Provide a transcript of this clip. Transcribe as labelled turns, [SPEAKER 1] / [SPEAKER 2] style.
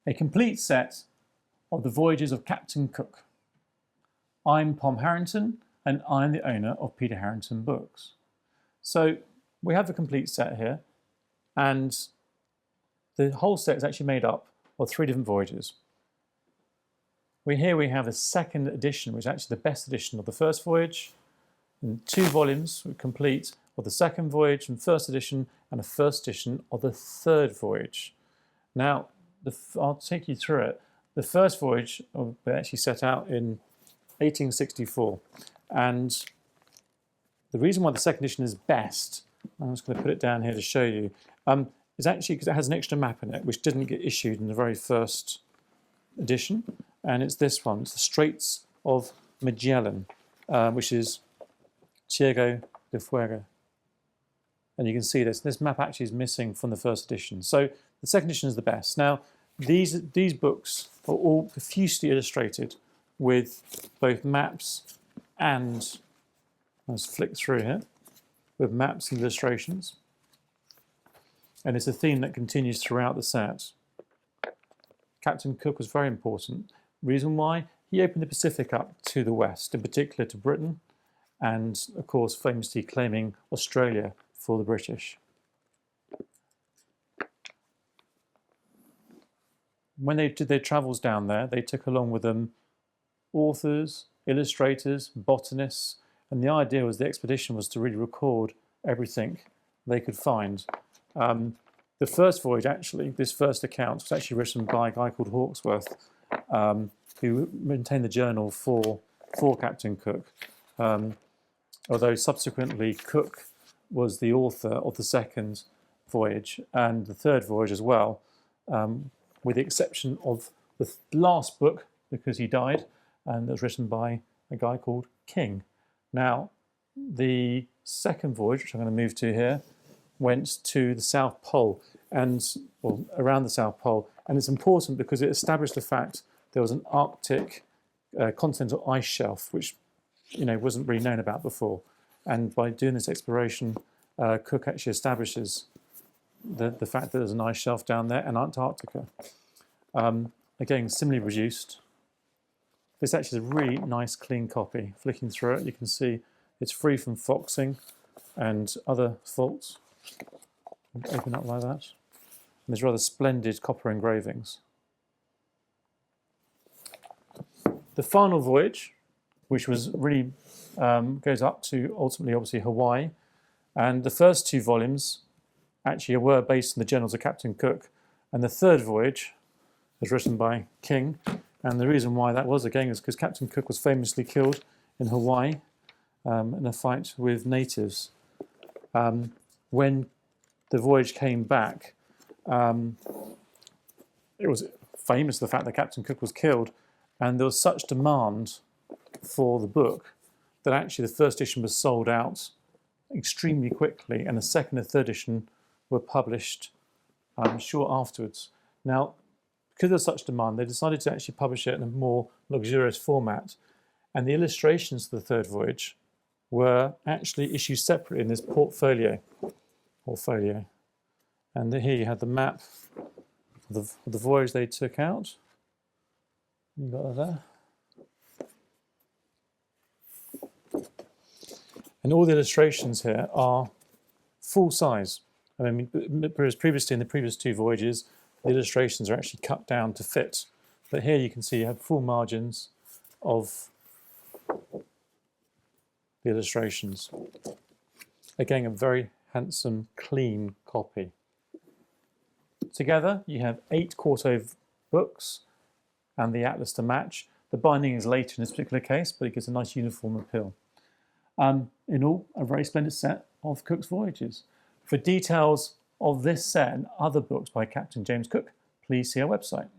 [SPEAKER 1] A complete set of the Voyages of Captain Cook. I'm Pom Harrington and I'm the owner of Peter Harrington Books. So we have the complete set here, and the whole set is actually made up of 3 different voyages. Here we have a second edition, which is actually the best edition of the first voyage, and 2 volumes complete of the second voyage and first edition, and a first edition of the third voyage. Now, I'll take you through it. The first voyage we actually set out in 1864, and the reason why the second edition is best, I'm just going to put it down here to show you, is actually because it has an extra map in it which didn't get issued in the very first edition, and it's this one. It's the Straits of Magellan, which is Tierra de Fuego. And you can see this map actually is missing from the first edition. So the second edition is the best. Now, these books are all profusely illustrated with both maps and, let's flick through here, with maps and illustrations. And it's a theme that continues throughout the set. Captain Cook was very important. Reason why? He opened the Pacific up to the west, in particular to Britain, and of course famously claiming Australia for the British. When they did their travels down there, they took along with them authors, illustrators, botanists, and the idea was the expedition was to really record everything they could find. The first voyage, actually, this first account was actually written by a guy called Hawkesworth, who maintained the journal for Captain Cook, although subsequently Cook was the author of the second voyage and the third voyage as well, with the exception of the last book, because he died, and it was written by a guy called King. Now, the second voyage, which I'm going to move to here, went to the South Pole, or around the South Pole, and it's important because it established the fact there was an Arctic continental ice shelf, which wasn't really known about before. And by doing this exploration, Cook actually establishes the fact that there's an ice shelf down there and Antarctica. Again, similarly reduced. This actually is a really nice clean copy. Flicking through it, you can see it's free from foxing and other faults. Open up like that. And there's rather splendid copper engravings. The final voyage, which was really goes up to ultimately obviously Hawaii, and the first 2 volumes actually were based on the journals of Captain Cook, and the third voyage was written by King, and the reason why that was again is because Captain Cook was famously killed in Hawaii in a fight with natives. When the voyage came back, it was famous the fact that Captain Cook was killed, and there was such demand for the book that actually the first edition was sold out extremely quickly, and the second and third edition were published short afterwards. Now, because there's such demand, they decided to actually publish it in a more luxurious format, and the illustrations for the third voyage were actually issued separately in this portfolio, or folio. And here you had the map of the voyage they took out. You got that there. And all the illustrations here are full size. I mean, whereas previously in the previous 2 voyages, the illustrations are actually cut down to fit. But here you can see you have full margins of the illustrations. Again, a very handsome, clean copy. Together, you have 8 quarto books and the atlas to match. The binding is later in this particular case, but it gives a nice uniform appeal. In all, a very splendid set of Cook's Voyages. For details of this set and other books by Captain James Cook, please see our website.